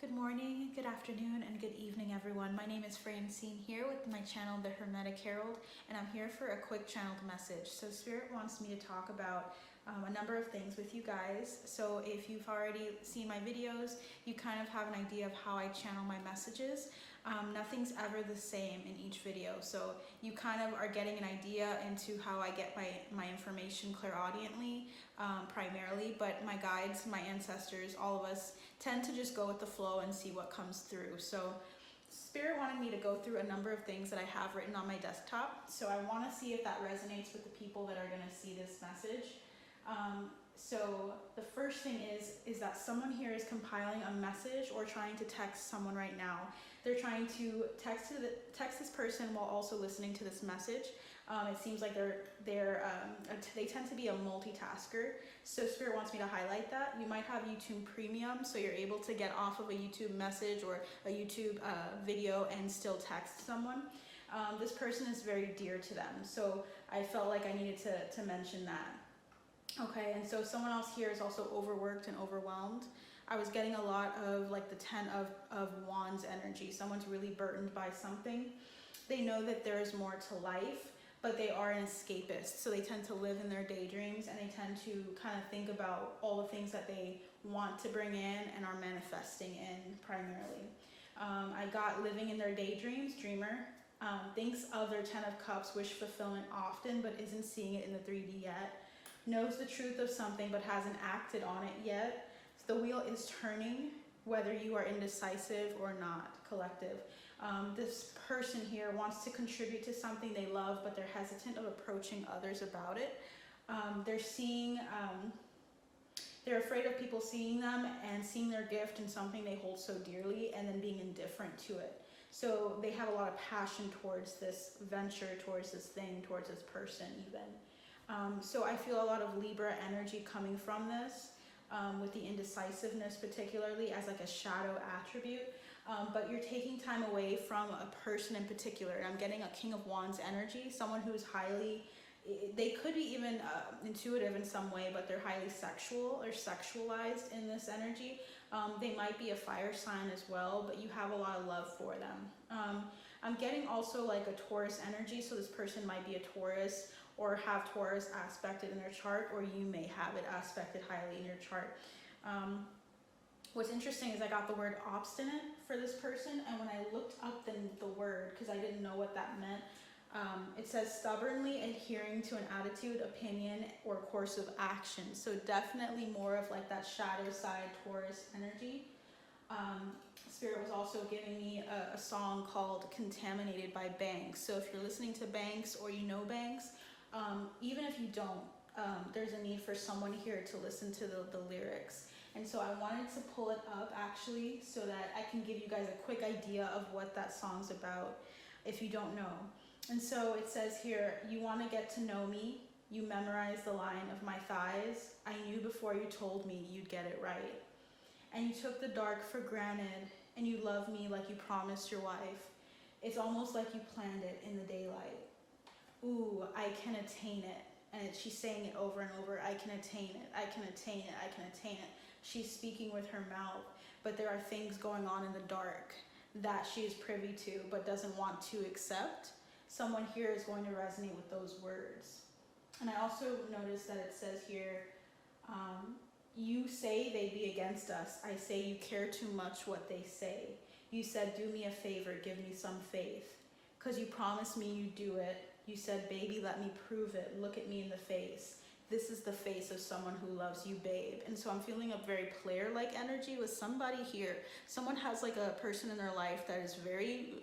Good morning, good afternoon, and good evening, everyone. My name is Francine here with my channel, The Hermetic Herald, and I'm here for a quick channeled message. So Spirit wants me to talk about a number of things with you guys. So if you've already seen my videos, you kind of have an idea of how I channel my messages. Nothing's ever the same in each video. So you kind of are getting an idea into how I get my information clairaudiently, primarily, but my guides, my ancestors, all of us tend to just go with the flow and see what comes through. So Spirit wanted me to go through a number of things that I have written on my desktop. So I want to see if that resonates with the people that are going to see this message. So the first thing is that someone here is compiling a message or trying to text someone right now. They're trying to text this person while also listening to this message. It seems like they tend to be a multitasker. So Spirit wants me to highlight that. You might have YouTube Premium, so you're able to get off of a YouTube message or a YouTube video and still text someone. This person is very dear to them, so I felt like I needed to mention that. Okay, and so someone else here is also overworked and overwhelmed. I was getting a lot of like the 10 of Wands energy. Someone's really burdened by something. They know that there is more to life, but they are an escapist. So they tend to live in their daydreams and they tend to kind of think about all the things that they want to bring in and are manifesting in primarily. I got living in their daydreams, dreamer. Thinks of their 10 of Cups, wish fulfillment often, but isn't seeing it in the 3D yet. Knows the truth of something, but hasn't acted on it yet. The wheel is turning, whether you are indecisive or not, collective. This person here wants to contribute to something they love, but they're hesitant of approaching others about it. They're afraid of people seeing them and seeing their gift in something they hold so dearly and then being indifferent to it. So they have a lot of passion towards this venture, towards this thing, towards this person even. So I feel a lot of Libra energy coming from this, with the indecisiveness particularly as like a shadow attribute. But you're taking time away from a person in particular. I'm getting a King of Wands energy, someone who's they could be even intuitive in some way, but they're highly sexual or sexualized in this energy. They might be a fire sign as well, but you have a lot of love for them. I'm getting also like a Taurus energy, so this person might be a Taurus or have Taurus aspected in their chart, or you may have it aspected highly in your chart. What's interesting is I got the word obstinate for this person, and when I looked up the word, because I didn't know what that meant, it says stubbornly adhering to an attitude, opinion, or course of action. So definitely more of like that shadow side Taurus energy. Spirit was also giving me a song called Contaminated by Banks. So if you're listening to Banks or you know Banks, even if you don't, there's a need for someone here to listen to the lyrics. And so I wanted to pull it up actually so that I can give you guys a quick idea of what that song's about if you don't know. And so it says here, you want to get to know me, you memorize the line of my thighs, I knew before you told me you'd get it right. And you took the dark for granted, and you love me like you promised your wife. It's almost like you planned it in the daylight. Ooh, I can attain it. And she's saying it over and over, I can attain it, I can attain it, I can attain it. She's speaking with her mouth, but there are things going on in the dark that she is privy to, but doesn't want to accept. Someone here is going to resonate with those words. And I also noticed that it says here, you say they'd be against us. I say you care too much what they say. You said, do me a favor, give me some faith. Because you promised me you'd do it. You said, baby, let me prove it. Look at me in the face. This is the face of someone who loves you, babe. And so I'm feeling a very player-like energy with somebody here. Someone has like a person in their life that is very,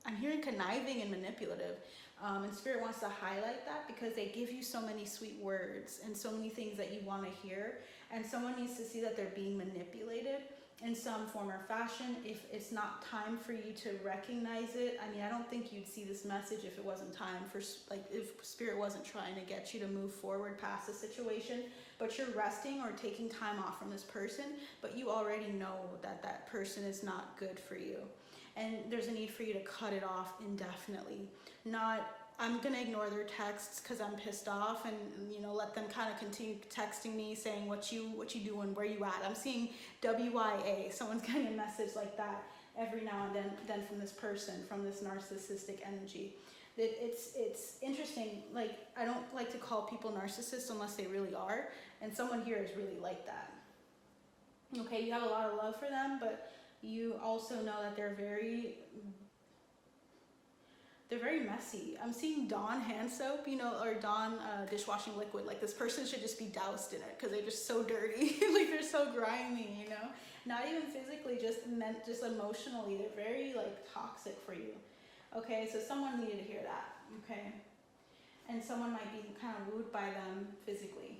I'm hearing conniving and manipulative. And Spirit wants to highlight that because they give you so many sweet words and so many things that you want to hear. And someone needs to see that they're being manipulated in some form or fashion. If it's not time for you to recognize it, I mean, I don't think you'd see this message if it wasn't time for, like, if Spirit wasn't trying to get you to move forward past the situation, but you're resting or taking time off from this person, but you already know that that person is not good for you. And there's a need for you to cut it off indefinitely. Not I'm gonna ignore their texts because I'm pissed off, and you know, let them kind of continue texting me saying what you doing, where you at. I'm seeing WIA. Someone's getting a message like that every now and then from this person, from this narcissistic energy. It's interesting. Like, I don't like to call people narcissists unless they really are, and someone here is really like that. Okay, you have a lot of love for them, but you also know that they're very messy. I'm seeing Dawn hand soap, you know, or Dawn dishwashing liquid. Like, this person should just be doused in it because they're just so dirty. Like, they're so grimy, you know? Not even physically, just emotionally. They're very, like, toxic for you. Okay, so someone needed to hear that, okay? And someone might be kind of wooed by them physically.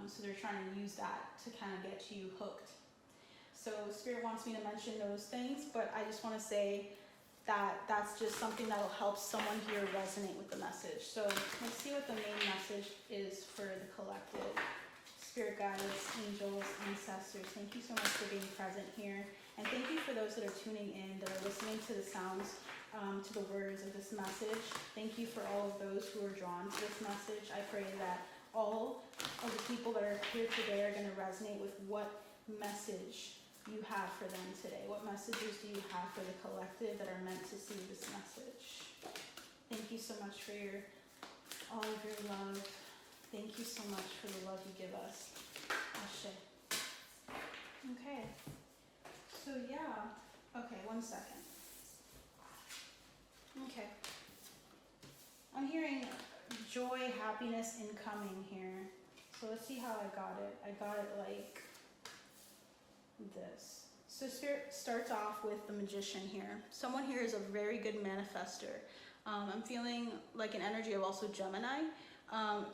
So they're trying to use that to kind of get you hooked. So Spirit wants me to mention those things, but I just want to say that that's just something that will help someone here resonate with the message. So let's see what the main message is for the collective. Spirit guides, angels, ancestors, thank you so much for being present here. And thank you for those that are tuning in, that are listening to the sounds, to the words of this message. Thank you for all of those who are drawn to this message. I pray that all of the people that are here today are going to resonate with what message you have for them today. What messages do you have for the collective that are meant to see this message? Thank you so much for all of your love. Thank you so much for the love you give us. Ashe. Okay. So yeah. Okay, 1 second. Okay. I'm hearing joy, happiness incoming here. So let's see how I got it. I got it like this. So Spirit starts off with the Magician here. Someone here is a very good manifester. I'm feeling like an energy of also Gemini.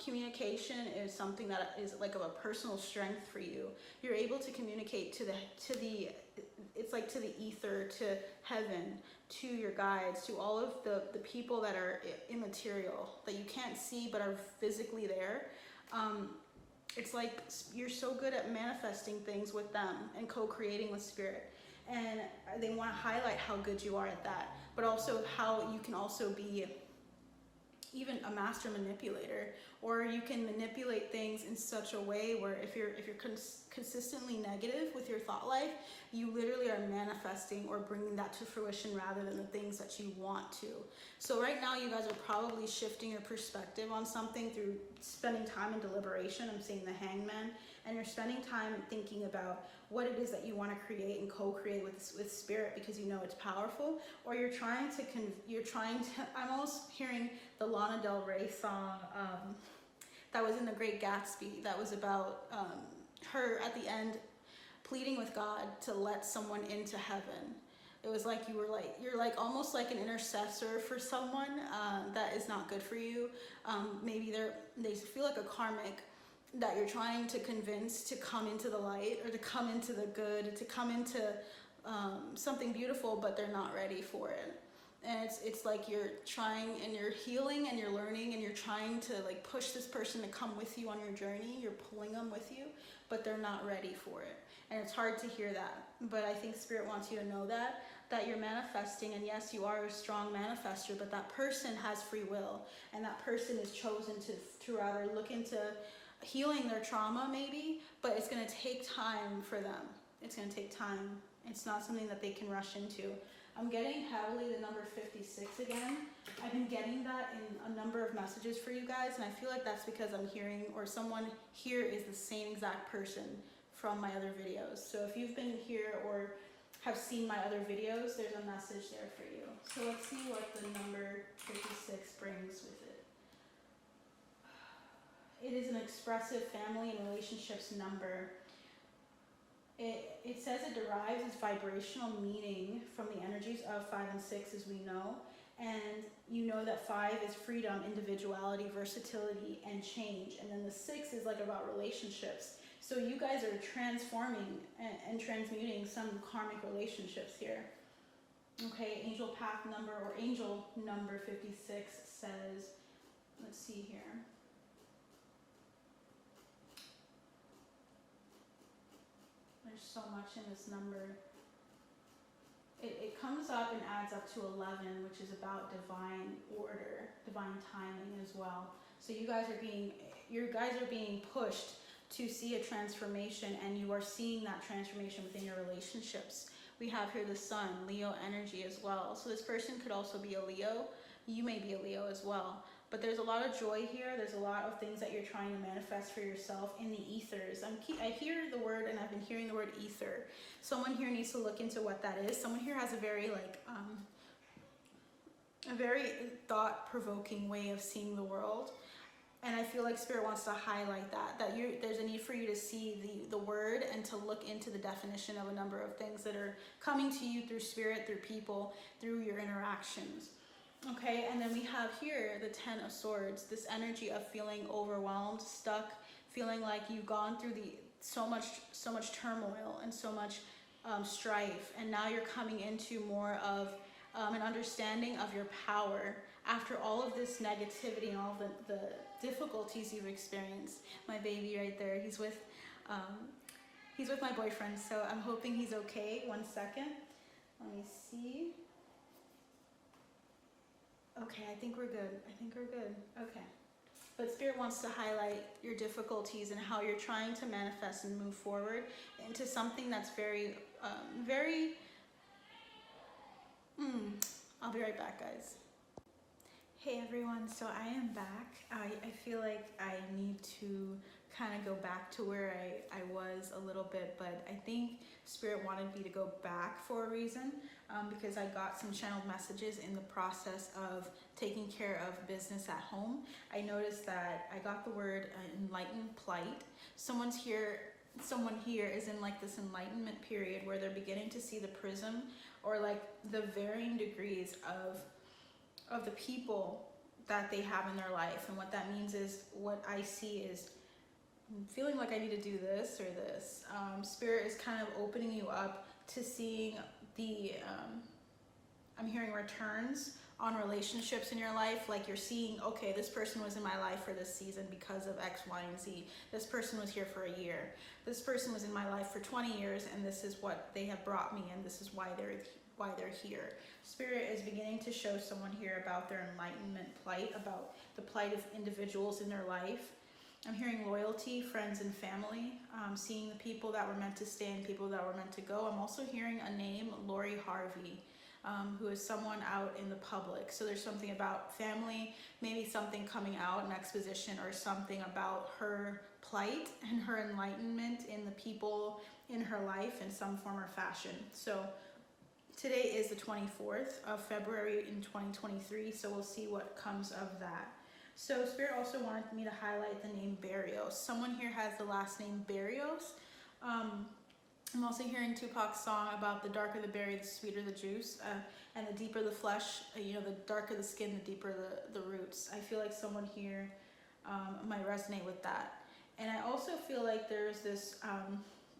Communication is something that is like of a personal strength for you. You're able to communicate to the it's like to the ether, to heaven, to your guides, to all of the people that are immaterial, that you can't see but are physically there. It's like you're so good at manifesting things with them and co-creating with Spirit. And they want to highlight how good you are at that, but also how you can also be even a master manipulator, or you can manipulate things in such a way where if you're consistently negative with your thought life, you literally are manifesting or bringing that to fruition rather than the things that you want to. So right now you guys are probably shifting your perspective on something through spending time in deliberation. I'm seeing the Hangman, and you're spending time thinking about what it is that you want to create and co-create with Spirit, because you know it's powerful. Or you're trying to I'm almost hearing the Lana Del Rey song that was in The Great Gatsby, that was about her at the end pleading with God to let someone into heaven. It was like you're like almost like an intercessor for someone that is not good for you. Maybe they feel like a karmic that you're trying to convince to come into the light, or to come into the good, to come into something beautiful, but they're not ready for it. And it's like you're trying and you're healing and you're learning and you're trying to like push this person to come with you on your journey. You're pulling them with you, but they're not ready for it. And it's hard to hear that. But I think Spirit wants you to know that you're manifesting, and yes, you are a strong manifester, but that person has free will, and that person is chosen to rather look into healing their trauma maybe, but it's going to take time for them. It's going to take time. It's not something that they can rush into. I'm getting heavily the number 56 again. I've been getting that in a number of messages for you guys, and I feel like that's because I'm hearing, or someone here is the same exact person from my other videos. So if you've been here or have seen my other videos, there's a message there for you. So let's see what the number 56 brings with it. It is an expressive family and relationships number. It says it derives its vibrational meaning from the energies of 5 and 6, as we know. And you know that 5 is freedom, individuality, versatility, and change. And then the 6 is like about relationships. So you guys are transforming and transmuting some karmic relationships here. Okay, angel path number, or angel number 56 says, let's see here. There's so much in this number. It comes up and adds up to 11, which is about divine order, divine timing as well. So you guys are being pushed to see a transformation, and you are seeing that transformation within your relationships. We have here the sun, Leo energy as well. So this person could also be a Leo. You may be a Leo as well. But there's a lot of joy here. There's a lot of things that you're trying to manifest for yourself in the ethers. I hear the word, and I've been hearing the word ether. Someone here needs to look into what that is. Someone here has a very thought-provoking way of seeing the world. And I feel like Spirit wants to highlight that there's a need for you to see the word and to look into the definition of a number of things that are coming to you through Spirit, through people, through your interactions. Okay, and then we have here the 10 of Swords, this energy of feeling overwhelmed, stuck, feeling like you've gone through so much turmoil and so much strife, and now you're coming into more of an understanding of your power after all of this negativity and all of the difficulties you've experienced. My baby right there, he's with my boyfriend, so I'm hoping he's okay. 1 second, let me see. Okay, I think we're good. Okay. But Spirit wants to highlight your difficulties and how you're trying to manifest and move forward into something that's I'll be right back, guys. Hey everyone, so I am back. I feel like I need to kind of go back to where I was a little bit, but I think Spirit wanted me to go back for a reason, because I got some channeled messages in the process of taking care of business at home. I noticed that I got the word enlightened plight. Someone here is in like this enlightenment period where they're beginning to see the prism, or like the varying degrees of the people that they have in their life. And what that means is, what I see is feeling like I need to do this or this. Spirit is kind of opening you up to seeing I'm hearing returns on relationships in your life. Like you're seeing, okay, this person was in my life for this season because of X, Y, and Z. This person was here for a year. This person was in my life for 20 years, and this is what they have brought me, and this is why they're here. Spirit is beginning to show someone here about their enlightenment plight, about the plight of individuals in their life. I'm hearing loyalty, friends, and family. Seeing the people that were meant to stay and people that were meant to go. I'm also hearing a name, Lori Harvey, who is someone out in the public. So there's something about family, maybe something coming out, an exposition or something about her plight and her enlightenment in the people in her life in some form or fashion. So today is the 24th of February in 2023, so we'll see what comes of that. So Spirit also wanted me to highlight the name Barrios. Someone here has the last name Barrios. I'm also hearing Tupac's song about the darker the berry, the sweeter the juice, and the deeper the flesh, the darker the skin, the deeper the roots. I feel like someone here might resonate with that. And I also feel like there's this,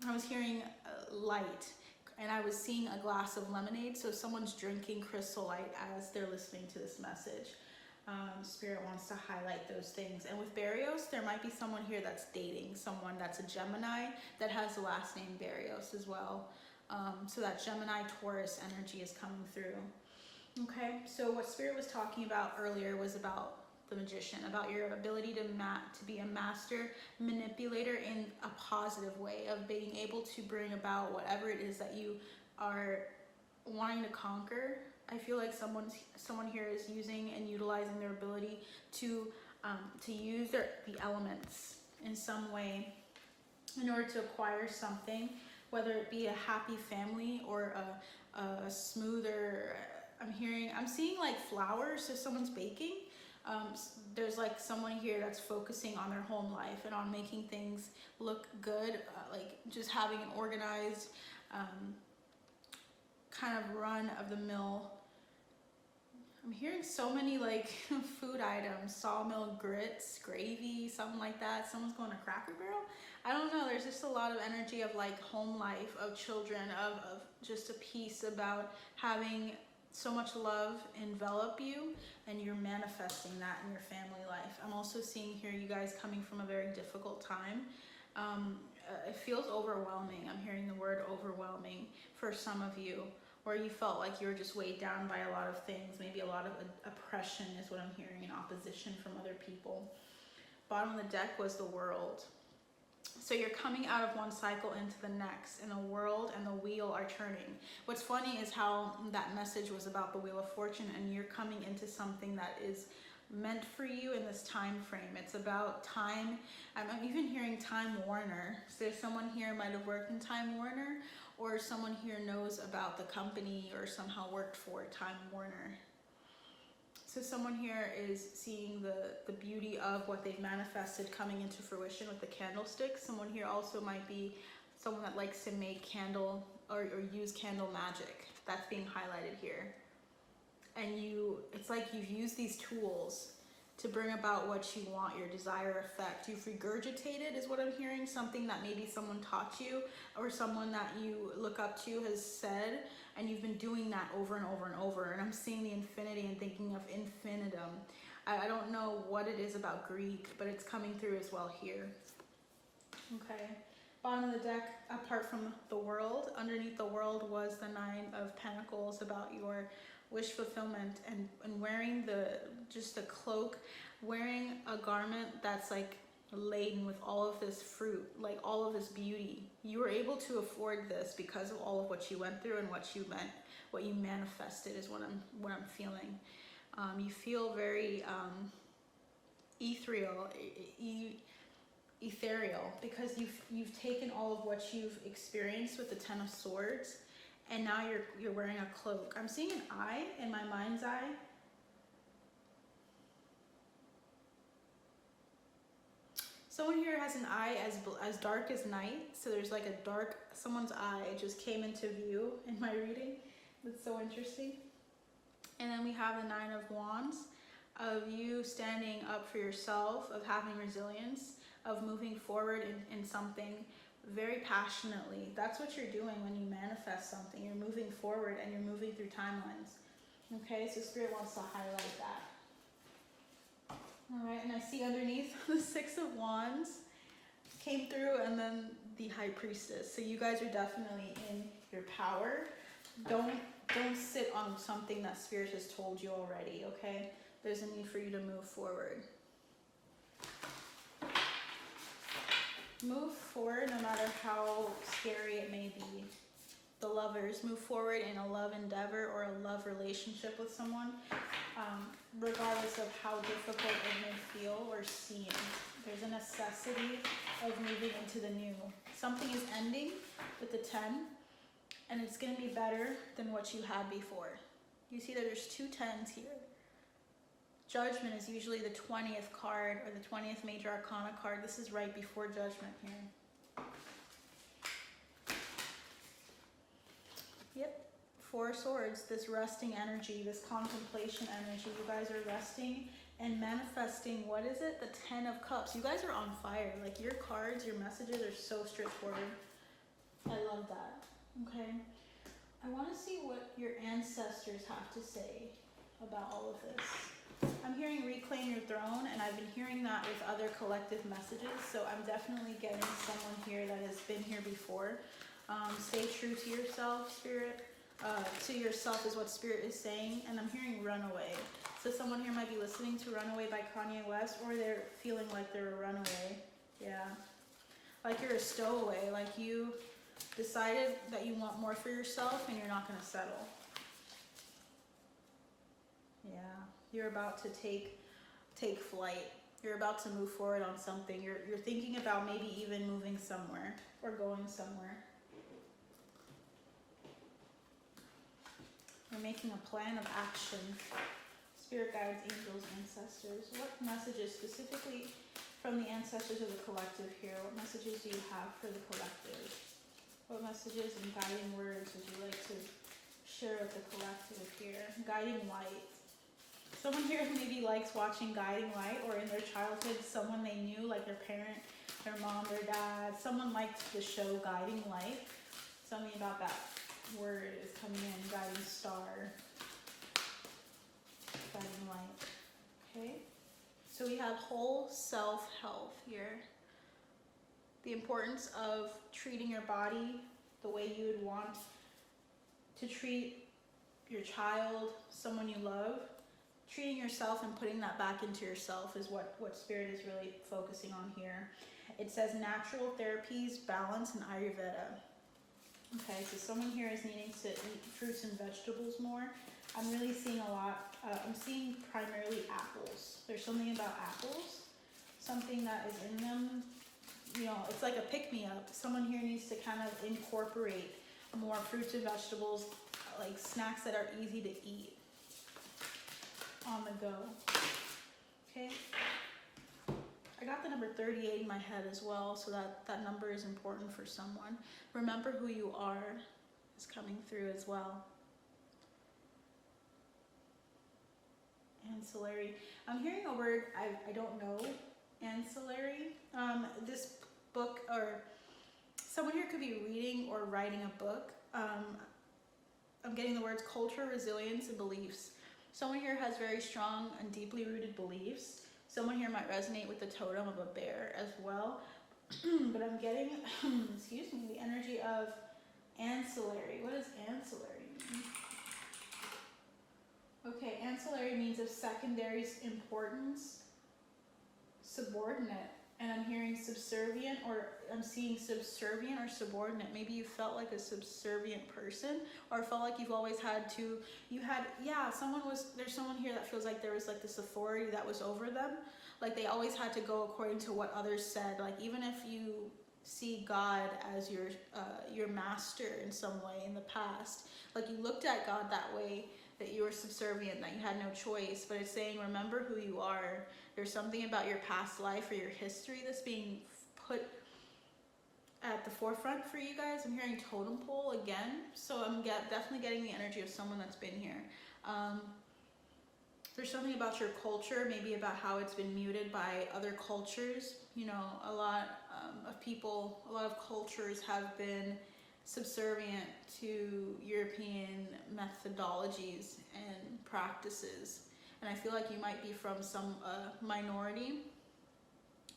I was hearing light, and I was seeing a glass of lemonade, so someone's drinking Crystal Light as they're listening to this message. Spirit wants to highlight those things. And with Barrios, there might be someone here that's dating someone that's a Gemini that has the last name Barrios as well. So that Gemini Taurus energy is coming through. Okay, so what Spirit was talking about earlier was about the Magician, about your ability to be a master manipulator in a positive way, of being able to bring about whatever it is that you are wanting to conquer. I feel like someone here is using and utilizing their ability to use the elements in some way in order to acquire something, whether it be a happy family or a smoother. I'm seeing like flowers, so someone's baking. There's like someone here that's focusing on their home life and on making things look good, like just having an organized kind of run of the mill. I'm hearing so many like food items, sawmill grits, gravy, something like that. Someone's going to Cracker Barrel. I don't know. There's just a lot of energy of like home life, of children, of just a piece about having so much love envelop you, and you're manifesting that in your family life. I'm also seeing here you guys coming from a very difficult time. It feels overwhelming. I'm hearing the word overwhelming for some of you. or you felt like you were just weighed down by a lot of things. Maybe a lot of oppression is what I'm hearing, and opposition from other people. Bottom of the deck was the World. So you're coming out of one cycle into the next, and the world and the wheel are turning. What's funny is how that message was about the Wheel of Fortune, and you're coming into something that is meant for you in this time frame. It's about time. I'm even hearing Time Warner. So someone here might have worked in Time Warner, or someone here knows about the company or somehow worked for Time Warner. So someone here is seeing the beauty of what they've manifested coming into fruition with the candlestick. Someone here also might be someone that likes to make candle or use candle magic. That's being highlighted here. And it's like you've used these tools to bring about what you want, your desired effect. You've regurgitated, is what I'm hearing, something that maybe someone taught you or someone that you look up to has said, and you've been doing that over and over and over. And I'm seeing the infinity and thinking of infinitum. I don't know what it is about Greek, but it's coming through as well here. Okay, bottom of the deck, apart from the World, underneath the World was the Nine of Pentacles, about your wish fulfillment and wearing just a cloak, wearing a garment that's like laden with all of this fruit, like all of this beauty. You were able to afford this because of all of what you went through and what you manifested is what I'm feeling. You feel very ethereal because you've taken all of what you've experienced with the Ten of Swords, and now you're wearing a cloak. I'm seeing an eye in my mind's eye. Someone here has an eye as dark as night. So there's like someone's eye just came into view in my reading. That's so interesting. And then we have the Nine of Wands, of you standing up for yourself, of having resilience, of moving forward in something very passionately. That's what you're doing when you manifest something. You're moving forward and you're moving through timelines. Okay, so Spirit wants to highlight that. All right, and I see underneath the Six of Wands came through, and then the High Priestess. So you guys are definitely in your power. Don't sit on something that Spirit has told you already, okay? There's a need for you to move forward. Move forward no matter how scary it may be. The Lovers, move forward in a love endeavor or a love relationship with someone, regardless of how difficult it may feel or seem. There's a necessity of moving into the new. Something is ending with the 10, and it's going to be better than what you had before. You see that there's two 10s here. Judgment is usually the 20th card or the 20th major arcana card. This is right before Judgment here. Yep. Four Swords, this resting energy, this contemplation energy. You guys are resting and manifesting, what is it? The 10 of Cups. You guys are on fire. Like your cards, your messages are so straightforward. I love that. Okay. I want to see what your ancestors have to say about all of this. I'm hearing reclaim your throne, and I've been hearing that with other collective messages, so I'm definitely getting someone here that has been here before. Stay true to yourself, Spirit. To yourself is what Spirit is saying, and I'm hearing runaway. So someone here might be listening to Runaway by Kanye West, or they're feeling like they're a runaway. Yeah. Like you're a stowaway, like you decided that you want more for yourself and you're not going to settle. Yeah. You're about to take flight. You're about to move forward on something. You're thinking about maybe even moving somewhere or going somewhere. You're making a plan of action. Spirit guides, angels, ancestors. What messages specifically from the ancestors of the collective here? What messages do you have for the collective? What messages and guiding words would you like to share with the collective here? Guiding light. Someone here maybe likes watching Guiding Light, or in their childhood, someone they knew, like their parent, their mom, their dad. Someone liked the show Guiding Light. Something about that word is coming in. Guiding star. Guiding light. Okay. So we have whole self-health here. The importance of treating your body the way you would want to treat your child, someone you love. Treating yourself and putting that back into yourself is what Spirit is really focusing on here. It says natural therapies, balance, and Ayurveda. Okay, so someone here is needing to eat fruits and vegetables more. I'm really seeing a lot, I'm seeing primarily apples. There's something about apples, something that is in them, you know, it's like a pick-me-up. Someone here needs to kind of incorporate more fruits and vegetables, like snacks that are easy to eat on the go. Okay. I got the number 38 in my head as well, so that number is important for someone. Remember who you are is coming through as well. Ancillary. I'm hearing a word I don't know. Ancillary. This book, or someone here could be reading or writing a book. I'm getting the words culture, resilience, and beliefs. Someone here has very strong and deeply rooted beliefs. Someone here might resonate with the totem of a bear as well. But I'm getting, excuse me, the energy of ancillary. What does ancillary mean? Okay, ancillary means of secondary importance, subordinate. And I'm hearing subservient, or I'm seeing subservient or subordinate. Maybe you felt like a subservient person, or felt like you've always had to, there's someone here that feels like there was like this authority that was over them. Like they always had to go according to what others said. Like even if you see God as your master in some way in the past, like you looked at God that way, that you were subservient, that you had no choice. But it's saying, remember who you are. There's something about your past life or your history that's being put at the forefront for you guys. I'm hearing totem pole again. So I'm definitely getting the energy of someone that's been here. There's something about your culture, maybe about how it's been muted by other cultures. You know, a lot of people, a lot of cultures have been subservient to European methodologies and practices. And I feel like you might be from some minority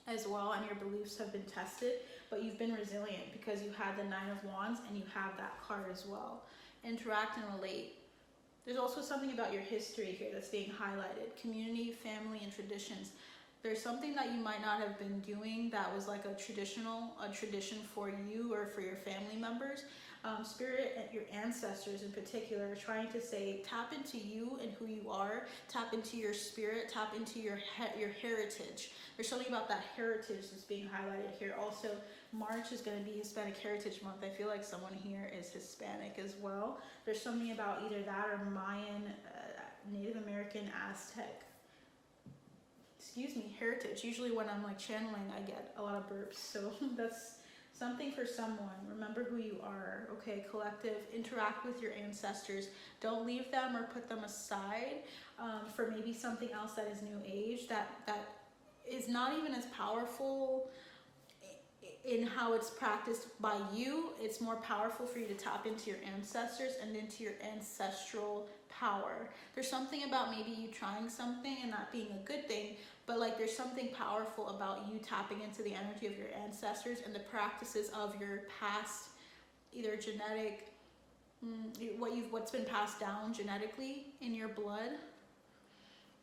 as well, and your beliefs have been tested, but you've been resilient because you had the 9 of Wands and you have that card as well. Interact and relate. There's also something about your history here that's being highlighted. Community, family, and traditions. There's something that you might not have been doing that was like a tradition for you or for your family members. Spirit and your ancestors in particular are trying to say, tap into you and who you are, tap into your spirit, tap into your heritage. There's something about that heritage that's being highlighted here. Also, March is going to be Hispanic Heritage Month. I feel like someone here is Hispanic as well. There's something about either that or Mayan, Native American, Aztec, heritage. Usually when I'm like channeling, I get a lot of burps. So that's something for someone. Remember who you are. Okay, collective. Interact with your ancestors. Don't leave them or put them aside for maybe something else that is new age, that is not even as powerful in how it's practiced by you. It's more powerful for you to tap into your ancestors and into your ancestral power. There's something about maybe you trying something and that being a good thing, but like there's something powerful about you tapping into the energy of your ancestors and the practices of your past, either genetic, what's been passed down genetically in your blood.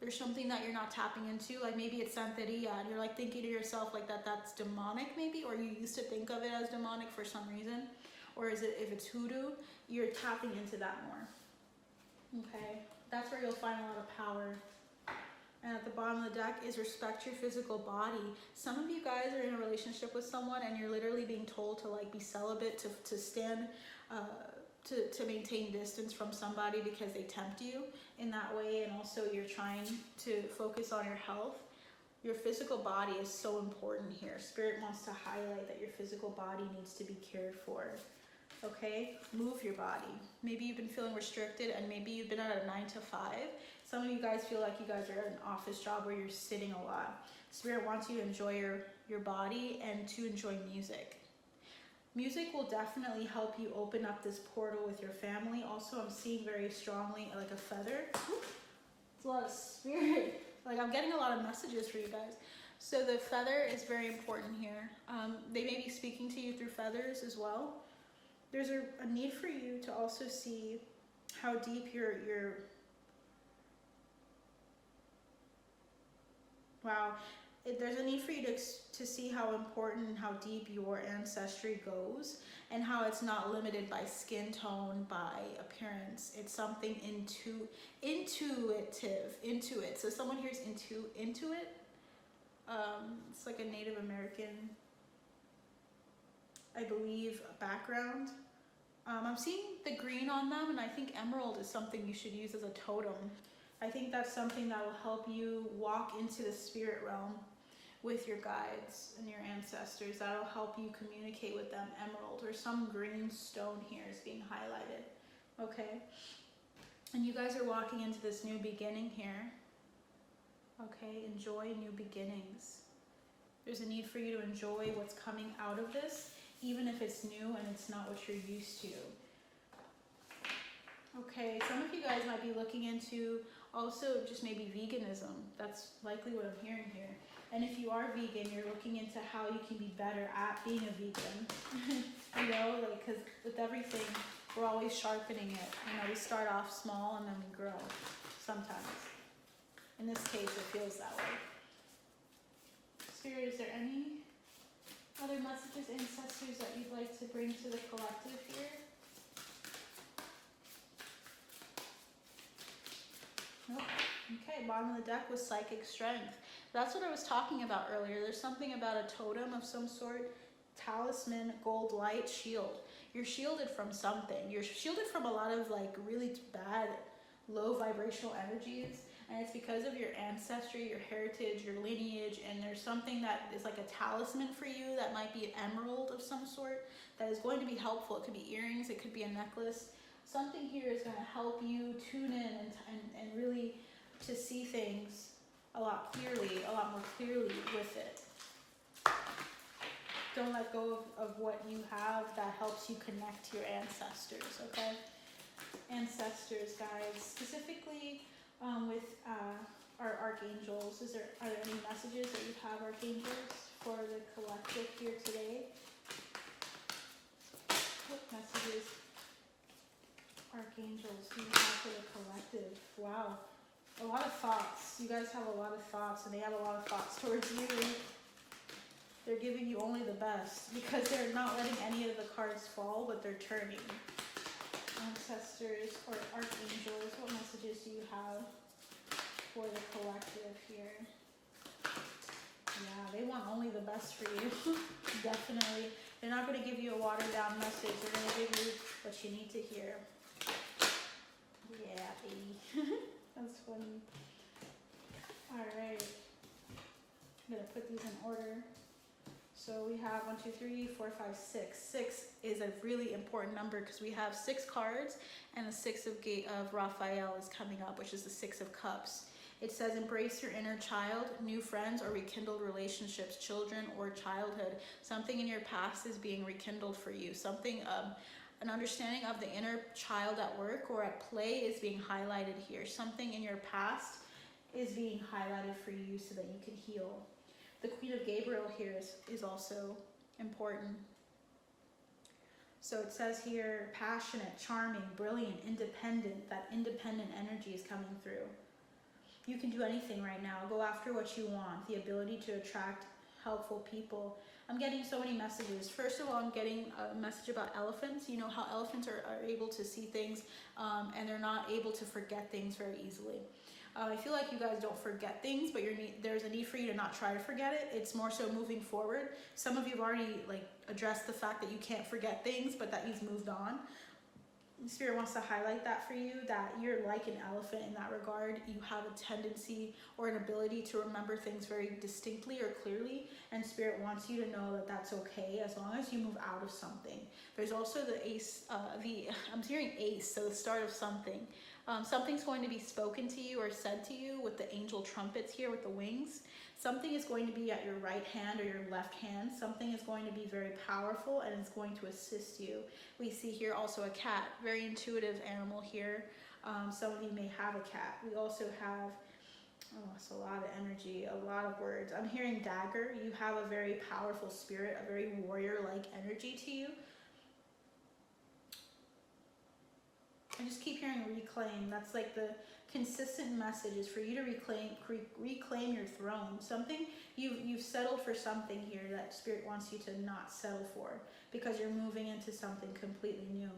There's something that you're not tapping into, like maybe it's Santeria, and you're like thinking to yourself like that's demonic maybe, or you used to think of it as demonic for some reason, or is it, if it's hoodoo, you're tapping into that more. Okay, that's where you'll find a lot of power. And at the bottom of the deck is respect your physical body. Some of you guys are in a relationship with someone and you're literally being told to like be celibate, to stand, to maintain distance from somebody because they tempt you in that way, and also you're trying to focus on your health. Your physical body is so important here. Spirit wants to highlight that your physical body needs to be cared for. Okay, move your body. Maybe you've been feeling restricted and maybe you've been at a 9 to 5. Some of you guys feel like you guys are at an office job where you're sitting a lot. Spirit wants you to enjoy your body and to enjoy music. Music will definitely help you open up this portal with your family. Also, I'm seeing very strongly like a feather. It's a lot of spirit. Like I'm getting a lot of messages for you guys. So the feather is very important here. They may be speaking to you through feathers as well. there's a need for you to also see how deep your wow. There's a need for you to see how important and how deep your ancestry goes, and how it's not limited by skin tone, by appearance. It's something intuitive. So someone here's intuit. It's like a Native American, I believe, background. I'm seeing the green on them, and I think emerald is something you should use as a totem. I think that's something that will help you walk into the spirit realm with your guides and your ancestors. That'll help you communicate with them. Emerald or some green stone here is being highlighted. Okay, and you guys are walking into this new beginning here. Okay, enjoy new beginnings. There's a need for you to enjoy what's coming out of this, even if it's new and it's not what you're used to. Okay, some of you guys might be looking into also just maybe veganism. That's likely what I'm hearing here. And if you are vegan, you're looking into how you can be better at being a vegan. You know, like, because with everything, we're always sharpening it. You know, we start off small and then we grow sometimes. In this case, it feels that way. Spirit, is there any other messages, ancestors, that you'd like to bring to the collective here? Nope. Okay, bottom of the deck was psychic strength. That's what I was talking about earlier. There's something about a totem of some sort, talisman, gold light, shield. You're shielded from something. You're shielded from a lot of like really bad, low vibrational energies. And it's because of your ancestry, your heritage, your lineage, and there's something that is like a talisman for you that might be an emerald of some sort that is going to be helpful. It could be earrings, it could be a necklace. Something here is going to help you tune in and really to see things a lot more clearly with it. Don't let go of what you have that helps you connect to your ancestors, okay? Ancestors, guys, specifically with our archangels. Are there any messages that you have, archangels, for the collective here today? What messages, archangels, do you have for the collective? Wow. A lot of thoughts. You guys have a lot of thoughts, and they have a lot of thoughts towards you. They're giving you only the best because they're not letting any of the cards fall, but they're turning. Ancestors or archangels, what messages do you have for the collective here? Yeah, they want only the best for you. Definitely. They're not going to give you a watered down message. They're going to give you what you need to hear. Yeah, baby. That's funny. Alright. I'm going to put these in order. So we have 1, 2, 3, 4, 5, 6. 6 is a really important number because we have 6 cards, and the 6 of Raphael is coming up, which is the 6 of Cups. It says, embrace your inner child, new friends or rekindled relationships, children or childhood. Something in your past is being rekindled for you. Something, an understanding of the inner child at work or at play is being highlighted here. Something in your past is being highlighted for you so that you can heal. The Queen of Gabriel here is also important. So it says here, passionate, charming, brilliant, independent. That independent energy is coming through. You can do anything right now. Go after what you want. The ability to attract helpful people. I'm getting so many messages. First of all, I'm getting a message about elephants. You know how elephants are able to see things and they're not able to forget things very easily. I feel like you guys don't forget things, but there's a need for you to not try to forget it. It's more so moving forward. Some of you have already addressed the fact that you can't forget things, but that you've moved on. Spirit wants to highlight that for you, that you're like an elephant in that regard. You have a tendency or an ability to remember things very distinctly or clearly, and Spirit wants you to know that that's okay as long as you move out of something. There's also the ace, I'm hearing ace, so the start of something. Something's going to be spoken to you or said to you with the angel trumpets here with the wings. Something is going to be at your right hand or your left hand. Something is going to be very powerful and it's going to assist you. We see here also a cat, very intuitive animal here. Some of you may have a cat. We also have, it's a lot of energy, a lot of words. I'm hearing dagger. You have a very powerful spirit, a very warrior-like energy to you. I just keep hearing reclaim. That's like the consistent message is for you to reclaim your throne. Something you've settled for something here that Spirit wants you to not settle for, because you're moving into something completely new.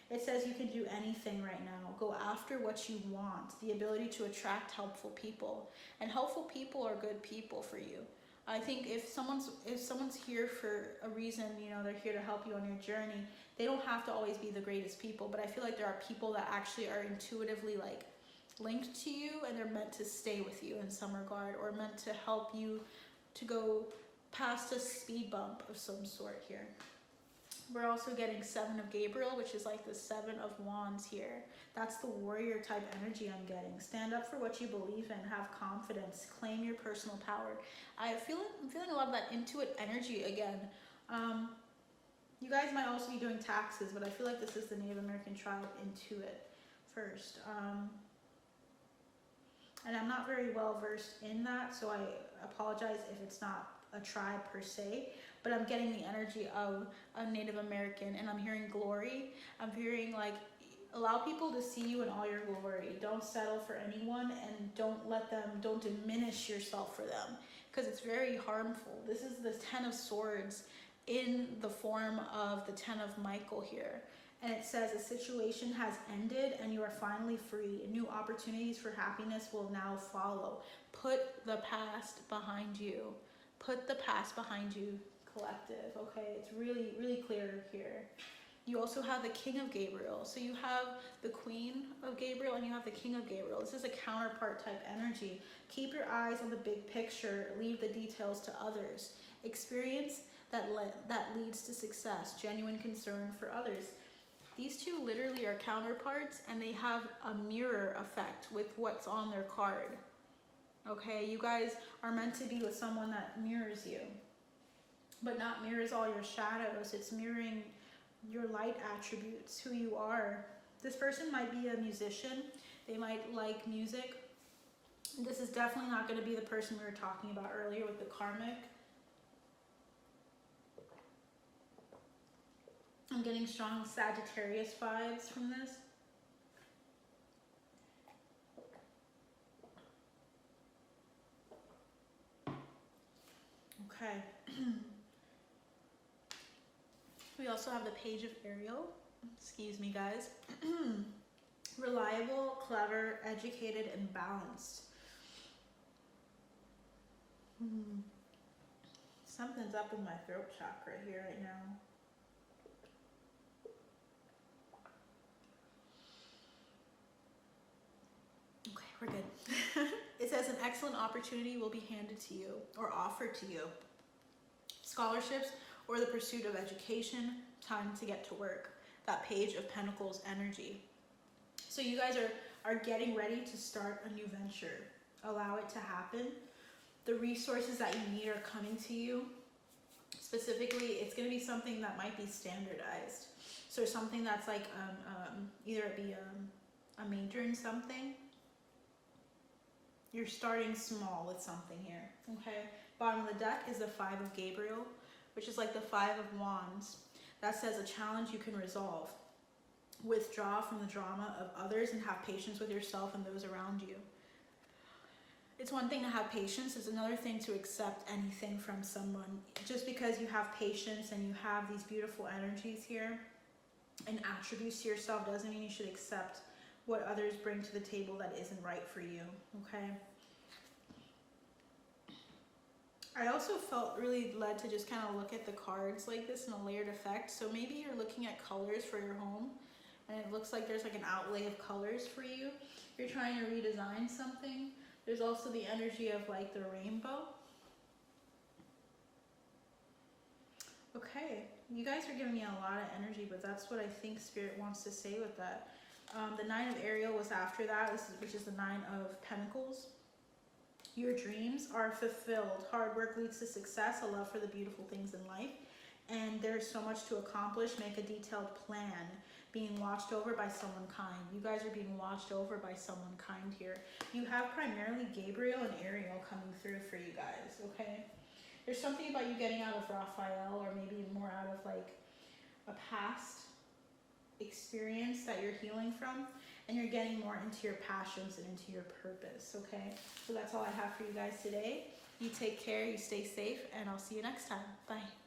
It says you can do anything right now. Go after what you want. The ability to attract helpful people. And helpful people are good people for you. I think if someone's here for a reason, you know, they're here to help you on your journey. They don't have to always be the greatest people, but I feel like there are people that actually are intuitively like linked to you, and they're meant to stay with you in some regard, or meant to help you to go past a speed bump of some sort here. We're also getting 7 of Gabriel, which is like the 7 of Wands here. That's the warrior type energy I'm getting. Stand up for what you believe in. Have confidence. Claim your personal power. I'm feeling a lot of that Intuit energy again. You guys might also be doing taxes, but I feel like this is the Native American tribe Intuit first. And I'm not very well versed in that, so I apologize if it's not a tribe per se, but I'm getting the energy of a Native American, and I'm hearing glory. I'm hearing like, allow people to see you in all your glory. Don't settle for anyone, and don't diminish yourself for them, because it's very harmful. This is the 10 of Swords in the form of the 10 of Michael here. And it says a situation has ended and you are finally free. New opportunities for happiness will now follow. Put the past behind you. Put the past behind you, collective. Okay, it's really, really clear here. You also have the King of Gabriel. So you have the Queen of Gabriel and you have the King of Gabriel. This is a counterpart type energy. Keep your eyes on the big picture. Leave the details to others. Experience that leads to success. Genuine concern for others. These two literally are counterparts, and they have a mirror effect with what's on their card. Okay, you guys are meant to be with someone that mirrors you, but not mirrors all your shadows. It's mirroring your light attributes, who you are. This person might be a musician. They might like music. This is definitely not going to be the person we were talking about earlier with the karmic. I'm getting strong Sagittarius vibes from this. Okay. We also have the Page of Ariel. Excuse me, guys. Reliable, clever, educated, and balanced. Something's up with my throat chakra here right now. Okay, we're good. It says an excellent opportunity will be handed to you or offered to you. Scholarships or the pursuit of education, time to get to work. That Page of Pentacles energy. So you guys are getting ready to start a new venture. Allow it to happen. The resources that you need are coming to you. Specifically, it's going to be something that might be standardized. So something that's like either it be a major in something. You're starting small with something here, okay? Bottom of the deck is the 5 of Gabriel, which is like the 5 of Wands. That says a challenge you can resolve. Withdraw from the drama of others and have patience with yourself and those around you. It's one thing to have patience. It's another thing to accept anything from someone. Just because you have patience and you have these beautiful energies here and attributes to yourself doesn't mean you should accept what others bring to the table that isn't right for you, okay? I also felt really led to just kind of look at the cards like this in a layered effect. So maybe you're looking at colors for your home, and it looks like there's like an outlay of colors for you. You're trying to redesign something. There's also the energy of like the rainbow. Okay, you guys are giving me a lot of energy, but that's what I think Spirit wants to say with that. The 9 of Ariel was after that, which is the 9 of Pentacles. Your dreams are fulfilled. Hard work leads to success, a love for the beautiful things in life. And there's so much to accomplish. Make a detailed plan. Being watched over by someone kind. You guys are being watched over by someone kind here. You have primarily Gabriel and Ariel coming through for you guys, okay? There's something about you getting out of Raphael, or maybe more out of like a past. experience that you're healing from, and you're getting more into your passions and into your purpose, okay? So that's all I have for you guys today. You take care, you stay safe, and I'll see you next time. Bye.